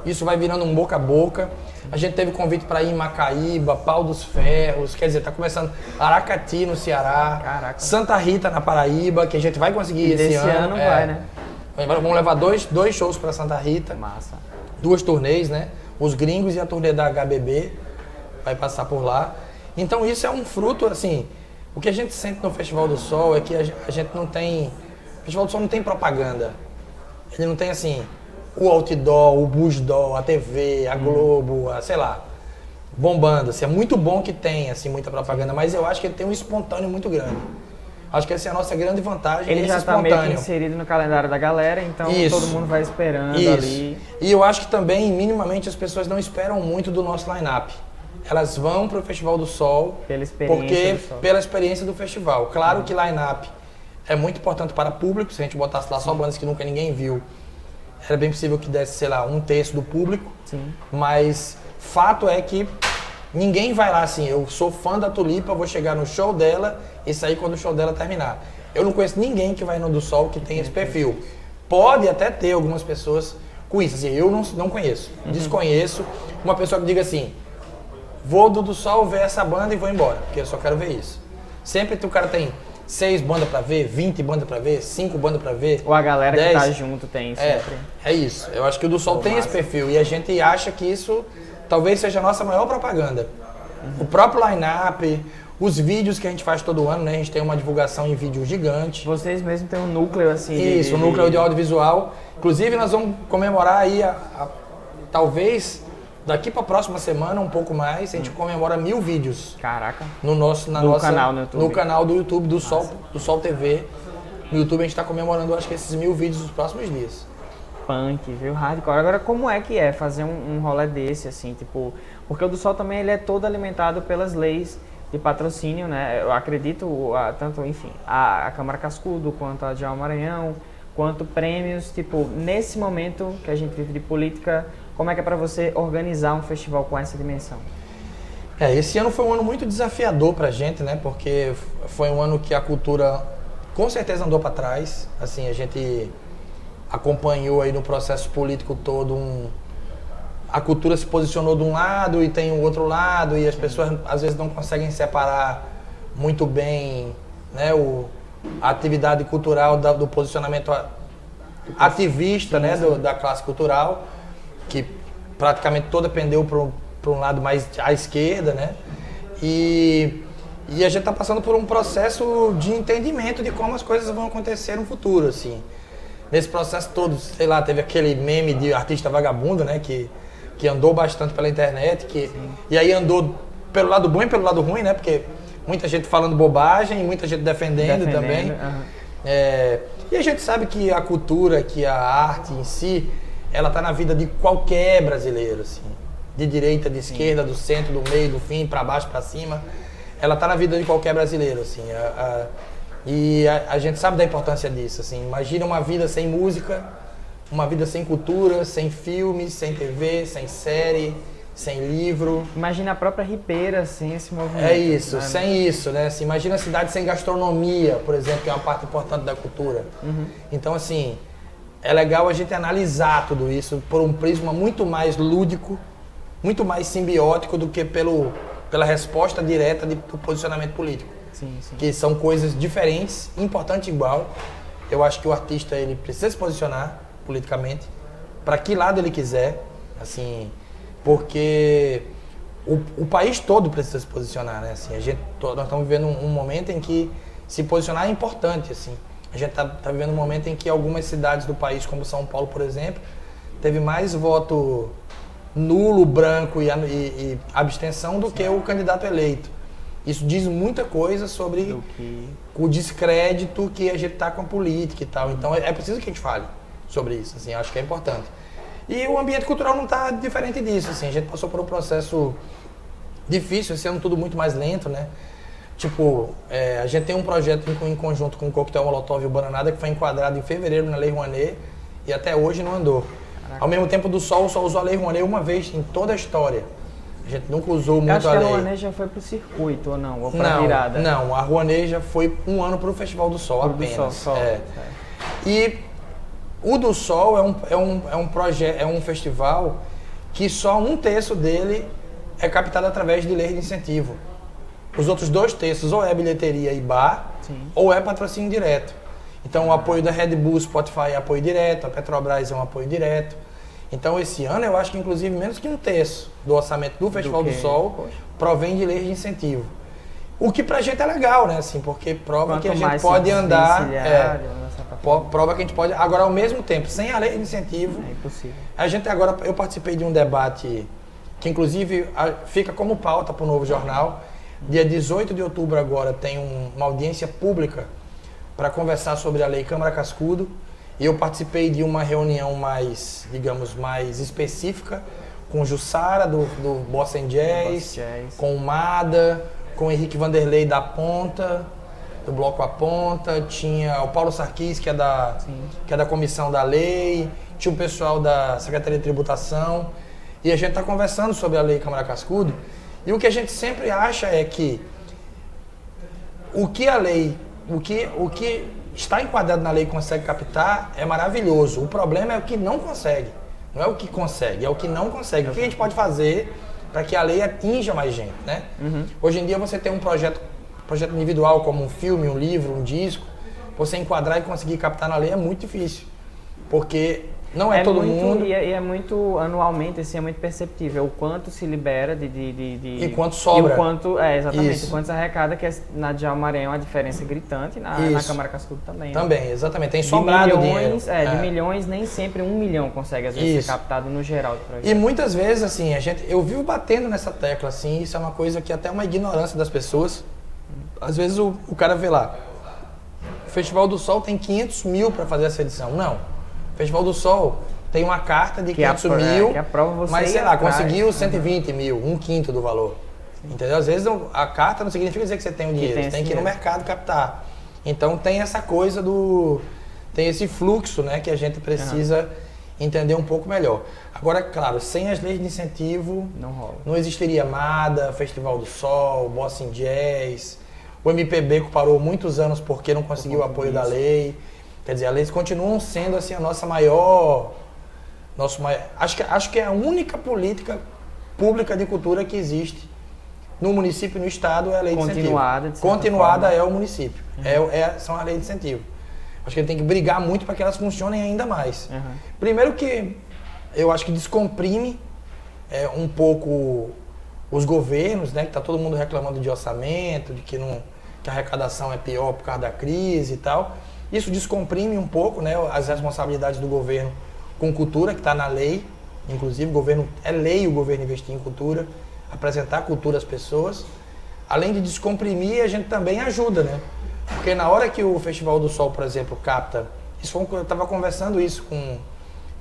Isso vai virando um boca a boca. A gente teve convite para ir em Macaíba, Pau dos Ferros, quer dizer, tá começando Aracati no Ceará, Santa Rita na Paraíba, que a gente vai conseguir esse ano. Vai, né? Vamos levar dois shows para Santa Rita. Massa. 2 turnês, né? Os gringos e a turnê da HBB vai passar por lá. Então isso é um fruto, assim, o que a gente sente no Festival do Sol é que a gente não tem... O Festival do Sol não tem propaganda. Ele não tem, assim, o outdoor, o busdoor, a TV, a Globo, sei lá, bombando. Assim, é muito bom que tem, assim, muita propaganda, mas eu acho que ele tem um espontâneo muito grande. Acho que essa é a nossa grande vantagem. Ele já está meio que inserido no calendário da galera, então todo mundo vai esperando ali. E eu acho que também, minimamente, as pessoas não esperam muito do nosso line-up. Elas vão para o Festival do Sol pela experiência do festival. Claro que line-up é muito importante para o público. Se a gente botasse lá só bandas que nunca ninguém viu, era bem possível que desse, sei lá, 1/3 do público. Mas fato é que ninguém vai lá assim, eu sou fã da Tulipa, vou chegar no show dela e sair quando o show dela terminar. Eu não conheço ninguém que vai no do Sol que tem esse perfil. Pode até ter algumas pessoas com isso, assim, eu não conheço, desconheço uma pessoa que diga assim, vou do Sol ver essa banda e vou embora, porque eu só quero ver isso. Sempre o cara tem 6 bandas pra ver, 20 bandas pra ver, 5 bandas pra ver. Ou a galera 10. que tá junto tem sempre. É isso. Eu acho que o do Sol tem esse perfil e a gente acha que isso talvez seja a nossa maior propaganda. O próprio line-up, os vídeos que a gente faz todo ano, né? A gente tem uma divulgação em vídeo gigante. Vocês mesmos têm um núcleo assim. Isso, um núcleo de audiovisual. Inclusive nós vamos comemorar aí talvez daqui para a próxima semana, um pouco mais, a gente comemora 1000 vídeos. Caraca. No canal no YouTube. No canal do YouTube do Sol TV. No YouTube a gente está comemorando, acho que esses 1000 vídeos nos próximos dias. Punk, viu? Hardcore. Agora, como é que é fazer um rolê desse, assim, tipo... Porque o do Sol também, ele é todo alimentado pelas leis de patrocínio, né? Eu acredito, tanto, enfim, a Câmara Cascudo, quanto a Djalma Maranhão, quanto prêmios, tipo, nesse momento que a gente vive de política, como é que é pra você organizar um festival com essa dimensão? Esse ano foi um ano muito desafiador pra gente, né? Porque foi um ano que a cultura com certeza andou para trás. Assim, a gente acompanhou aí no processo político todo a cultura se posicionou de um lado e tem o outro lado e as pessoas às vezes não conseguem separar muito bem, né, a atividade cultural do posicionamento ativista, né, da classe cultural, que praticamente toda pendeu para um lado mais à esquerda, né? E a gente está passando por um processo de entendimento de como as coisas vão acontecer no futuro, assim. Nesse processo todo, sei lá, teve aquele meme de artista vagabundo, né, que andou bastante pela internet, e aí andou pelo lado bom e pelo lado ruim, né, porque muita gente falando bobagem, muita gente defendendo também. E a gente sabe que a cultura, que a arte em si, ela está na vida de qualquer brasileiro, assim, de direita, de esquerda, do centro, do meio, do fim, para baixo, para cima, ela está na vida de qualquer brasileiro, assim. E a gente sabe da importância disso, assim. Imagina uma vida sem música, uma vida sem cultura, sem filmes, sem TV, sem série, sem livro. Imagina a própria Ribeira sem esse movimento. É isso, né? Sem isso, né? Assim, imagina a cidade sem gastronomia, por exemplo, que é uma parte importante da cultura. Então, assim, é legal a gente analisar tudo isso por um prisma muito mais lúdico, muito mais simbiótico do que pela resposta direta do posicionamento político. Sim, sim. Que são coisas diferentes, importante igual. Eu acho que o artista ele precisa se posicionar politicamente para que lado ele quiser, assim, porque o país todo precisa se posicionar, né? Assim, nós estamos vivendo um momento em que se posicionar é importante, assim. A gente tá vivendo um momento em que algumas cidades do país, como São Paulo, por exemplo, teve mais voto nulo, branco e abstenção do que o candidato eleito. Isso diz muita coisa sobre o descrédito que a gente está com a política e tal. Então é preciso que a gente fale sobre isso, assim, acho que é importante. E o ambiente cultural não está diferente disso, assim, a gente passou por um processo difícil, esse ano tudo muito mais lento, né? Tipo, a gente tem um projeto em conjunto com o Coquetel Molotov e o Bananada que foi enquadrado em fevereiro na Lei Rouanet e até hoje não andou. Caraca. Ao mesmo tempo do Sol só usou a Lei Rouanet uma vez em toda a história. A gente nunca usou muito a lei. Acho que a Rouanet já foi pro circuito, ou não? Ou pra virada? Não, a Rouanet já foi um ano pro Festival do Sol apenas. Sol. E o do Sol é um festival que só 1/3 dele é captado através de leis de incentivo. Os outros 2/3 ou é bilheteria e bar, ou é patrocínio direto. Então o apoio da Red Bull, Spotify é apoio direto, a Petrobras é um apoio direto. Então esse ano eu acho que inclusive menos que 1/3 do orçamento do Festival do Sol provém de leis de incentivo. O que pra gente é legal, né? Assim, porque prova que a gente pode andar. Prova que a gente pode. Agora, ao mesmo tempo, sem a lei de incentivo. É impossível. A gente agora. Eu participei de um debate que, inclusive, fica como pauta para o Novo Jornal. Dia 18 de outubro, agora, tem uma audiência pública para conversar sobre a Lei Câmara Cascudo. E eu participei de uma reunião mais, digamos, mais específica com o Jussara, do Bossa Jazz, com o Mada, com o Henrique Vanderlei da Ponta, do Bloco A Ponta, tinha o Paulo Sarquis, que é da Comissão da Lei, tinha o pessoal da Secretaria de Tributação, e a gente está conversando sobre a Lei Câmara Cascudo, e o que a gente sempre acha é que o que está enquadrado na lei consegue captar é maravilhoso, o problema é o que não consegue, não é o que consegue, é o que não consegue. O que a gente pode fazer para que a lei atinja mais gente, né? Hoje em dia você tem um projeto projeto individual, como um filme, um livro, um disco, você enquadrar e conseguir captar na lei é muito difícil. Porque não é todo mundo. E é muito, anualmente, assim, é muito perceptível o quanto se libera e quanto sobra. E o quanto, exatamente, o quanto se arrecada, que na Djalma Maranhão a diferença é gritante, na Câmara Cascudo também. Também, exatamente. Tem sobrado dinheiro. De milhões, nem sempre 1 milhão consegue, às vezes, ser captado no geral do projeto. E muitas vezes, assim, eu vivo batendo nessa tecla, assim, isso é uma coisa que até é uma ignorância das pessoas. Às vezes o cara vê lá, o Festival do Sol tem 500 mil para fazer essa edição. Não. O Festival do Sol tem uma carta de 500 mil, que aprova você, mas sei lá, conseguiu 120 mil, 1/5 do valor. Entendeu? Às vezes a carta não significa dizer que você tem o dinheiro, você tem que ir no mercado captar. Então tem essa coisa tem esse fluxo, né, que a gente precisa entender um pouco melhor. Agora, claro, sem as leis de incentivo, não existiria MADA, Festival do Sol, Bossa em Jazz, o MPB que parou muitos anos porque não conseguiu o apoio da lei. Quer dizer, as leis continuam sendo assim a nossa maior. Acho que é a única política pública de cultura que existe no município e no estado é a lei de incentivo. Continuada é o município. São as leis de incentivo. Acho que ele tem que brigar muito para que elas funcionem ainda mais. Primeiro que eu acho que descomprime um pouco os governos, né? Que está todo mundo reclamando de orçamento, de que a arrecadação é pior por causa da crise e tal. Isso descomprime um pouco, né, as responsabilidades do governo com cultura, que está na lei. Inclusive, é lei o governo investir em cultura, apresentar cultura às pessoas. Além de descomprimir, a gente também ajuda, né? Porque na hora que o Festival do Sol, por exemplo, capta... Eu estava conversando isso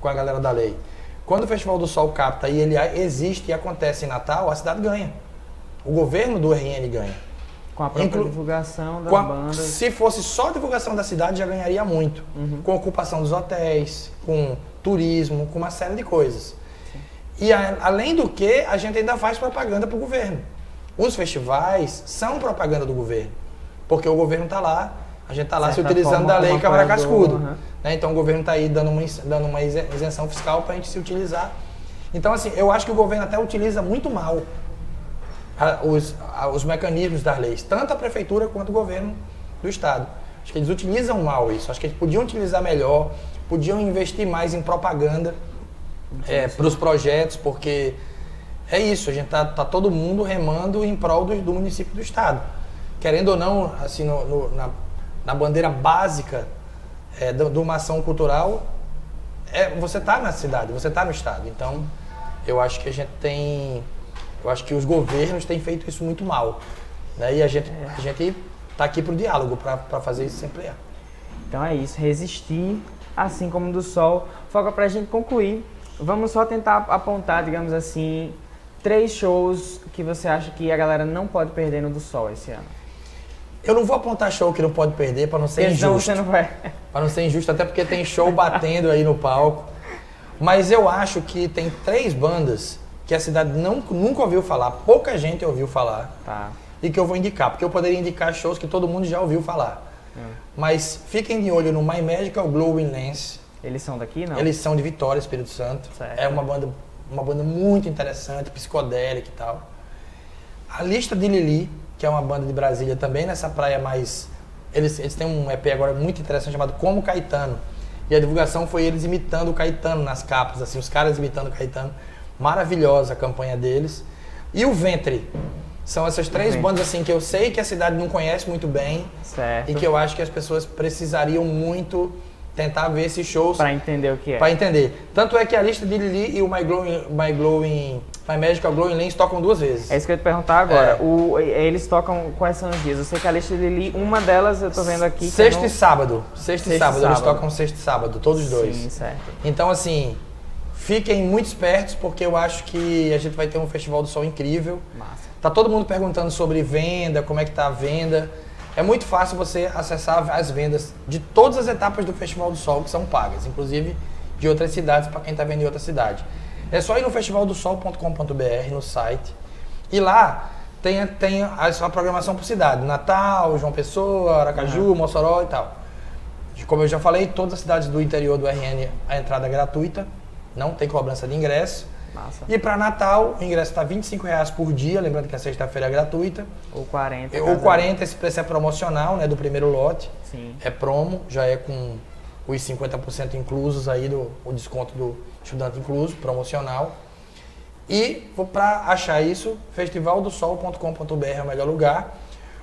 com a galera da lei. Quando o Festival do Sol capta e ele existe e acontece em Natal, a cidade ganha. O governo do RN ganha. Com a própria divulgação das bandas. Se fosse só a divulgação da cidade, já ganharia muito. Com a ocupação dos hotéis, com turismo, com uma série de coisas. Sim. E além do que, a gente ainda faz propaganda para o governo. Os festivais são propaganda do governo. Porque o governo está lá, a gente está lá se utilizando da lei Câmara Cascudo. Né? Então o governo está aí dando uma isenção fiscal para a gente se utilizar. Então assim, eu acho que o governo até utiliza muito mal os mecanismos das leis, tanto a prefeitura quanto o governo do estado. Acho que eles utilizam mal isso, acho que eles podiam utilizar melhor, podiam investir mais em propaganda para os projetos, porque é isso, a gente tá todo mundo remando em prol do município do estado. Querendo ou não, assim, na bandeira básica de uma ação cultural, você está na cidade, você está no estado. Então, eu acho que eu acho que os governos têm feito isso muito mal, né? E a gente está aqui para o diálogo, para fazer isso sempre. Então é isso, resistir, assim como do Sol. Foca para a gente concluir. Vamos só tentar apontar, digamos assim, 3 shows que você acha que a galera não pode perder no do Sol esse ano. Eu não vou apontar show que não pode perder para não ser injusto. Você não vai. Para não ser injusto, até porque tem show batendo aí no palco. Mas eu acho que tem 3 bandas que a cidade nunca ouviu falar, pouca gente ouviu falar, e que eu vou indicar, porque eu poderia indicar shows que todo mundo já ouviu falar. Mas fiquem de olho no My Magical Glowing Lens. Eles são daqui, não? Eles são de Vitória, Espírito Santo. Certo. É uma banda muito interessante, psicodélica e tal. A Lista de Lili, que é uma banda de Brasília também, nessa praia mais... Eles têm um EP agora muito interessante chamado Como Caetano. E a divulgação foi eles imitando o Caetano nas capas, assim, os caras imitando o Caetano. Maravilhosa a campanha deles. E o Ventre. São essas 3 bandas assim que eu sei que a cidade não conhece muito bem. Certo. E que eu acho que as pessoas precisariam muito tentar ver esses shows. Para entender o que é. Para entender. Tanto é que a Lista de Lili e o My Magical Glowing Lens tocam 2 vezes. É isso que eu ia te perguntar agora. Eles tocam quais são os dias? Eu sei que a Lista de Lili, uma delas eu tô vendo aqui... Sexta e sábado. Sexta e sábado. Eles tocam sexta e sábado, todos os 2. Sim, certo. Então assim... Fiquem muito espertos, porque eu acho que a gente vai ter um Festival do Sol incrível. Massa. Tá todo mundo perguntando sobre venda, como é que tá a venda. É muito fácil você acessar as vendas de todas as etapas do Festival do Sol, que são pagas, inclusive de outras cidades, para quem está vendo em outra cidade. É só ir no festivaldosol.com.br, no site, e lá tem a programação por cidade. Natal, João Pessoa, Aracaju, Mossoró e tal. Como eu já falei, todas as cidades do interior do RN, a entrada é gratuita. Não tem cobrança de ingresso. Massa. E para Natal, o ingresso está R$ 25,00 por dia, lembrando que a sexta-feira é gratuita. Ou 40. Ou 40, esse preço é promocional, né, do primeiro lote. Sim. É promo, já é com os 50% inclusos aí, o desconto do estudante incluso, promocional. E para achar isso, festivaldosol.com.br é o melhor lugar.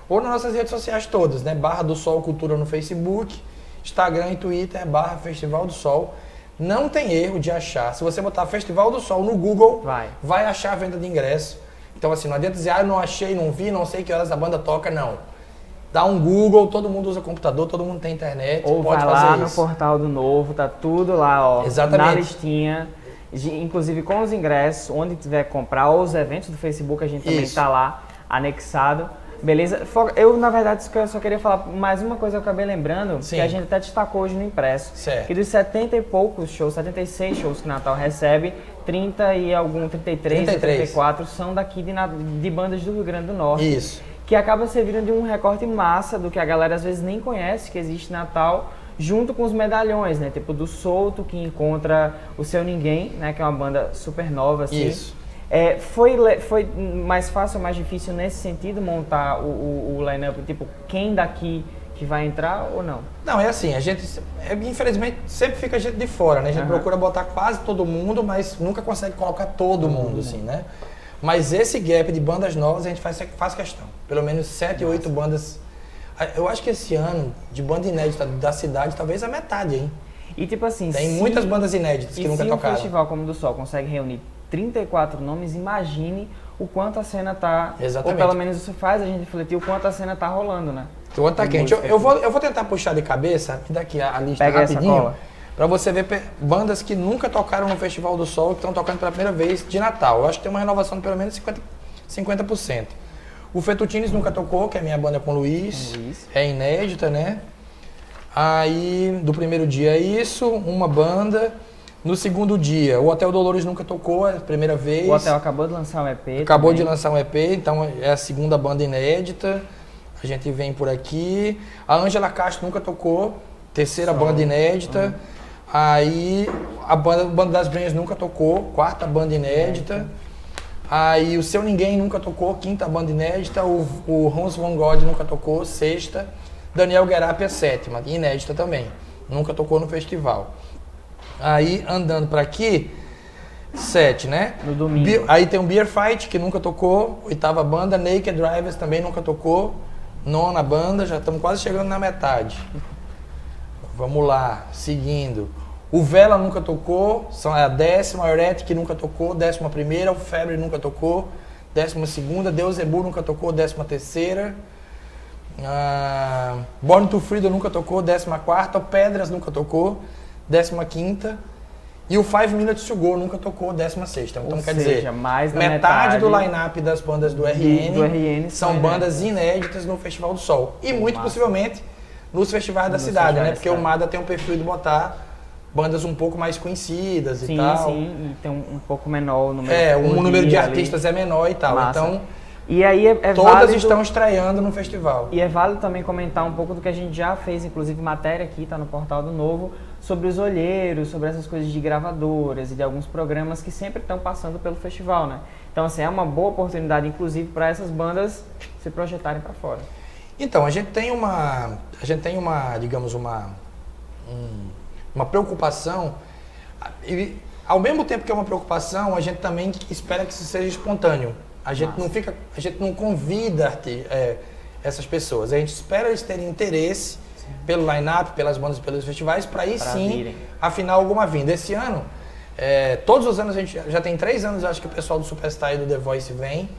Ou nas nossas redes sociais todas, né? Barra do Sol Cultura no Facebook, Instagram e Twitter, barra Festival do Sol. Não tem erro de achar. Se você botar Festival do Sol no Google, vai achar a venda de ingresso. Então assim, não adianta dizer, eu não achei, não vi, não sei que horas a banda toca, não. Dá um Google, todo mundo usa computador, todo mundo tem internet, ou pode vai fazer lá isso. No portal do Novo, tá tudo lá, ó. Exatamente. Na listinha. Inclusive com os ingressos, onde tiver que comprar, ou os eventos do Facebook, a gente também tá lá, anexado. Beleza? Eu, na verdade, só queria falar mais uma coisa que eu acabei lembrando, que a gente até destacou hoje no impresso. Certo. Que dos 70 e poucos shows, 76 shows que o Natal recebe, 33, 34 são daqui de bandas do Rio Grande do Norte. Isso. Que acaba servindo de um recorte massa do que a galera às vezes nem conhece, que existe Natal, junto com os medalhões, né? Tipo do Solto, que encontra o Seu Ninguém, né? Que é uma banda super nova, assim. Isso. Foi mais fácil ou mais difícil nesse sentido montar o line-up? Tipo, quem daqui que vai entrar ou não? Não, é assim, a gente, infelizmente, sempre fica gente de fora, né? A gente procura botar quase todo mundo, mas nunca consegue colocar todo mundo, assim, né? Mas esse gap de bandas novas a gente faz questão. Pelo menos 7, 8 bandas. Eu acho que esse ano, de banda inédita da cidade, talvez a metade, hein? E tipo assim... Tem muitas bandas inéditas que nunca tocaram. Se um festival como o do Sol consegue reunir 34 nomes, imagine o quanto a cena tá... Exatamente. Ou pelo menos isso faz a gente refletir o quanto a cena tá rolando, né? O quanto tá quente. Eu vou tentar puxar de cabeça, me dá aqui a lista Pega rapidinho, pra você ver bandas que nunca tocaram no Festival do Sol, que estão tocando pela primeira vez de Natal. Eu acho que tem uma renovação de pelo menos 50%. O Fetutines nunca tocou, que é a minha banda com o Luiz. É inédita, né? Aí, do primeiro dia é isso, uma banda. No segundo dia, o Hotel Dolores nunca tocou, é a primeira vez. O Hotel acabou de lançar um EP. Acabou de lançar um EP, então é a segunda banda inédita. A gente vem por aqui. A Ângela Castro nunca tocou, terceira banda inédita. Aí a banda das Brenhas nunca tocou, quarta banda inédita. Aí o Seu Ninguém nunca tocou, quinta banda inédita. O Hans von God nunca tocou, sexta. Daniel Guerapia, sétima, inédita também. Nunca tocou no festival. Aí, andando pra aqui, 7, né? No domingo. Aí tem o Beer Fight, que nunca tocou. Oitava banda. Naked Drivers também nunca tocou. Nona banda, já estamos quase chegando na metade. Vamos lá, seguindo. O Vela nunca tocou. São a 10ª, a Euretic nunca tocou. 11ª, o Febre nunca tocou. 12ª, Deus Ebu nunca tocou. 13ª. Born to Freedom nunca tocou. 14ª, o Pedras nunca tocou. 15ª, e o 5 Minutes to Go nunca tocou, 16ª. Então, quer dizer, mais metade do line-up das bandas do RN são bandas inéditas inéditas no Festival do Sol. E muito possivelmente nos festivais da cidade, né? Porque o Mada tem um perfil de botar bandas um pouco mais conhecidas e tal. Sim, e tem um pouco menor o número. O número de artistas é menor e tal. Massa. Então, e aí todas válido, estão estreando no festival. E é válido também comentar um pouco do que a gente já fez, inclusive matéria aqui, tá no portal do Novo, sobre os olheiros, sobre essas coisas de gravadoras e de alguns programas que sempre estão passando pelo festival, né? Então, assim, é uma boa oportunidade, inclusive, para essas bandas se projetarem para fora. Então, a gente tem uma digamos, uma preocupação, e ao mesmo tempo que é uma preocupação, a gente também espera que isso seja espontâneo. A gente não convida essas pessoas, a gente espera eles terem interesse pelo line-up, pelas bandas e pelos festivais, para aí sim virem. afinar alguma vinda. Esse ano, todos os anos, a gente já tem 3 anos, acho que o pessoal do Superstar e do The Voice vem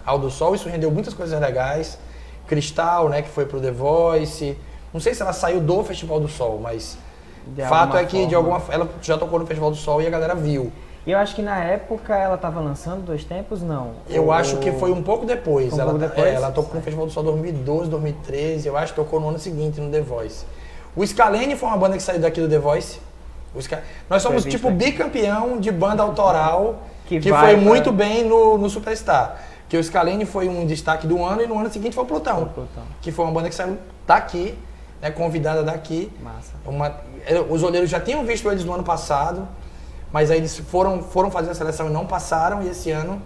ao do Sol, isso rendeu muitas coisas legais. Cristal, né, que foi pro The Voice, não sei se ela saiu do Festival do Sol, mas fato é que ela já tocou no Festival do Sol e a galera viu. E eu acho que na época ela estava lançando Dois Tempos, não? Eu acho que foi um pouco depois. Ela tocou no Festival do Sol 2012, 2013, eu acho que tocou no ano seguinte no The Voice. O Scalene foi uma banda que saiu daqui do The Voice. Nós somos tipo bicampeão de banda autoral que foi muito bem no Superstar. Que o Scalene foi um destaque do ano e no ano seguinte foi o Plutão. Que foi uma banda que saiu daqui, né, convidada daqui. Massa. Os olheiros já tinham visto eles no ano passado. mas aí eles foram fazer a seleção e não passaram, e esse ano,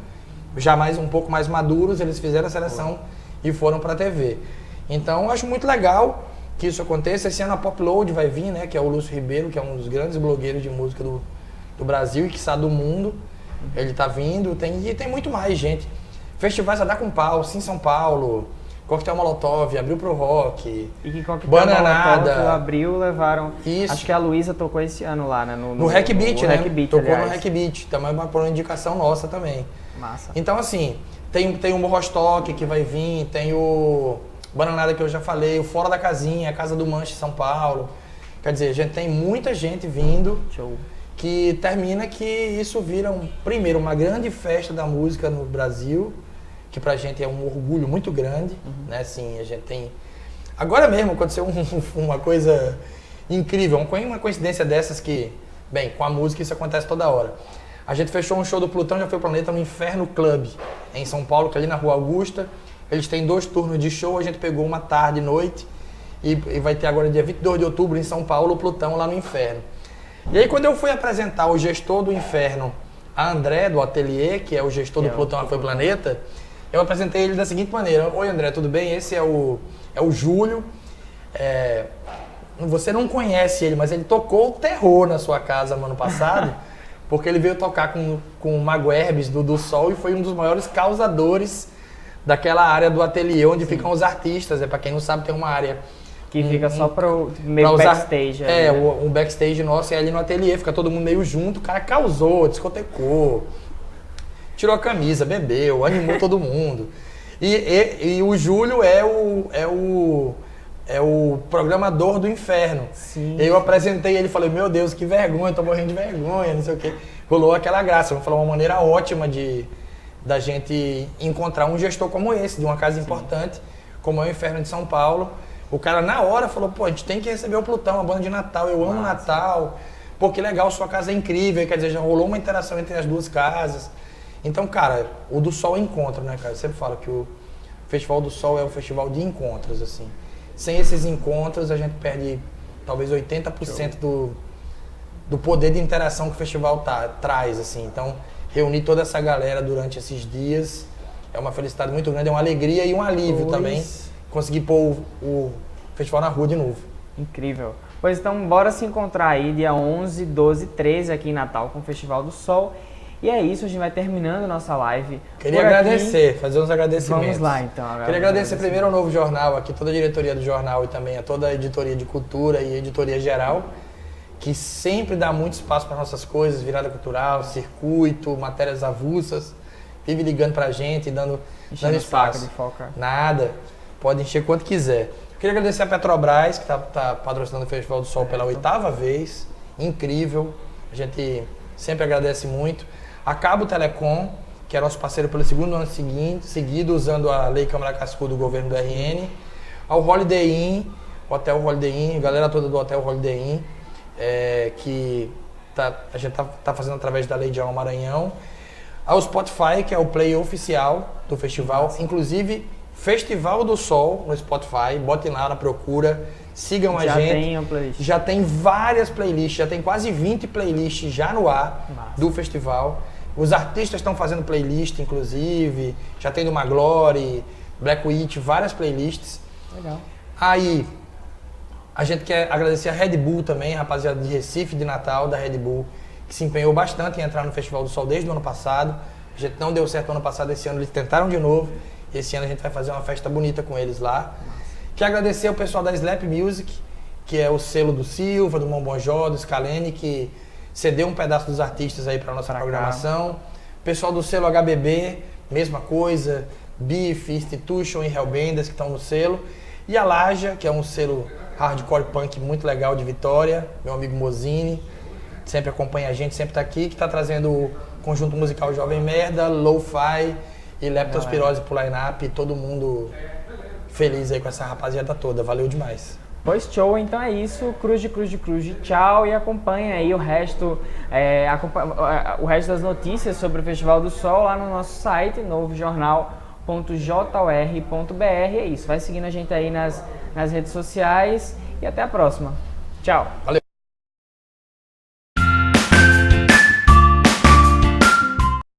já um pouco mais maduros, eles fizeram a seleção e foram para a TV. Então, eu acho muito legal que isso aconteça. Esse ano a Popload vai vir, né, que é o Lúcio Ribeiro, que é um dos grandes blogueiros de música do Brasil e que está do mundo. Ele está vindo, e tem muito mais gente. Festivais a dar com pau, Sim São Paulo, Coquetel Molotov, abriu pro rock. E que Coquetel Bananada. Molotov abriu, levaram... Isso. Acho que a Luísa tocou esse ano lá, né? No Hack Beat, né? Tocou aliás. no Hack Beat, também por uma indicação nossa também. Massa. Então, assim, tem o Morrostock que vai vir, tem o Bananada que eu já falei, o Fora da Casinha, a Casa do Manche em São Paulo. Quer dizer, a gente tem muita gente vindo. Show. Que termina que isso vira, primeiro, uma grande festa da música no Brasil, que pra gente é um orgulho muito grande, né? Assim, a gente tem... Agora mesmo aconteceu uma coisa incrível, uma coincidência dessas que, bem, com a música isso acontece toda hora. A gente fechou um show do Plutão Já Foi Planeta no Inferno Club, em São Paulo, que é ali na Rua Augusta. Eles têm 2 turnos de show, a gente pegou uma tarde e noite, e vai ter agora dia 22 de outubro em São Paulo, o Plutão lá no Inferno. E aí quando eu fui apresentar o gestor do Inferno, a André, do Ateliê, que é o gestor do Plutão Já Foi Planeta, eu apresentei ele da seguinte maneira: oi André, tudo bem? Esse é o Júlio. Você não conhece ele, mas ele tocou o terror na sua casa no ano passado, porque ele veio tocar com o Mago Herbes do Sol e foi um dos maiores causadores daquela área do Ateliê, onde ficam os artistas. Para quem não sabe, tem uma área que fica só pro meio backstage. Ali, né? Um backstage nosso é ali no Ateliê, fica todo mundo meio junto. O cara causou, discotecou, tirou a camisa, bebeu, animou todo mundo. E o Júlio é o programador do Inferno. Sim. Eu apresentei ele e falei, meu Deus, que vergonha, tô morrendo de vergonha, não sei o quê. Rolou aquela graça, vou falar uma maneira ótima da gente encontrar um gestor como esse, de uma casa importante, como é o Inferno de São Paulo. O cara na hora falou, pô, a gente tem que receber o Plutão, a banda de Natal, eu amo Natal, pô, que legal, sua casa é incrível, quer dizer, já rolou uma interação entre as duas casas. Então, cara, o do Sol é encontro, né, cara? Eu sempre falo que o Festival do Sol é um festival de encontros, assim. Sem esses encontros, a gente perde talvez 80% do poder de interação que o festival traz, assim. Então, reunir toda essa galera durante esses dias é uma felicidade muito grande, é uma alegria e um alívio também. Conseguir pôr o festival na rua de novo. Incrível. Pois então, bora se encontrar aí dia 11, 12 e 13 aqui em Natal com o Festival do Sol. E é isso, a gente vai terminando nossa live. Queria agradecer, fazer uns agradecimentos. Vamos lá então. Queria agradecer primeiro ao Novo Jornal, aqui toda a diretoria do jornal e também a toda a editoria de cultura e editoria geral, que sempre dá muito espaço para nossas coisas, virada cultural, circuito, matérias avulsas, vive ligando pra gente e dando espaço. De foca. Nada. Pode encher quanto quiser. Queria agradecer a Petrobras, que está patrocinando o Festival do Sol pela 8ª vez. Incrível. A gente sempre agradece muito. A Cabo Telecom, que é nosso parceiro pelo 2º ano seguido, usando a Lei Câmara Cascudo do governo do RN. Ao Holiday Inn, Hotel Holiday Inn, a galera toda do Hotel Holiday Inn, que a gente tá fazendo através da Lei de Alma Maranhão. Ao Spotify, que é o play oficial do festival. Inclusive, Festival do Sol no Spotify, botem lá na procura, sigam a gente. Já tem várias playlists, já tem quase 20 playlists já no ar do festival. Os artistas estão fazendo playlist, inclusive, já tem do Maglory, Black Witch, várias playlists. Legal. Aí, a gente quer agradecer a Red Bull também, rapaziada de Recife, de Natal, da Red Bull, que se empenhou bastante em entrar no Festival do Sol desde o ano passado. A gente não deu certo no ano passado, esse ano eles tentaram de novo. Esse ano a gente vai fazer uma festa bonita com eles lá. Quero agradecer ao pessoal da Slap Music, que é o selo do Silva, do Mombonjó, do Scalene, que cedeu um pedaço dos artistas aí para nossa programação. Pessoal do selo HBB, mesma coisa. Beef, Institution e Hellbenders, que estão no selo. E a Laja, que é um selo hardcore punk muito legal de Vitória. Meu amigo Mozini, sempre acompanha a gente, sempre está aqui, que está trazendo o conjunto musical Jovem Merda, Lo-Fi e Leptospirose pro line-up, todo mundo feliz aí com essa rapaziada toda, valeu demais. Pois show, então é isso, cruz de tchau e acompanha aí o resto das notícias sobre o Festival do Sol lá no nosso site, novojornal.jor.br. É isso, vai seguindo a gente aí nas redes sociais e até a próxima. Tchau. Valeu.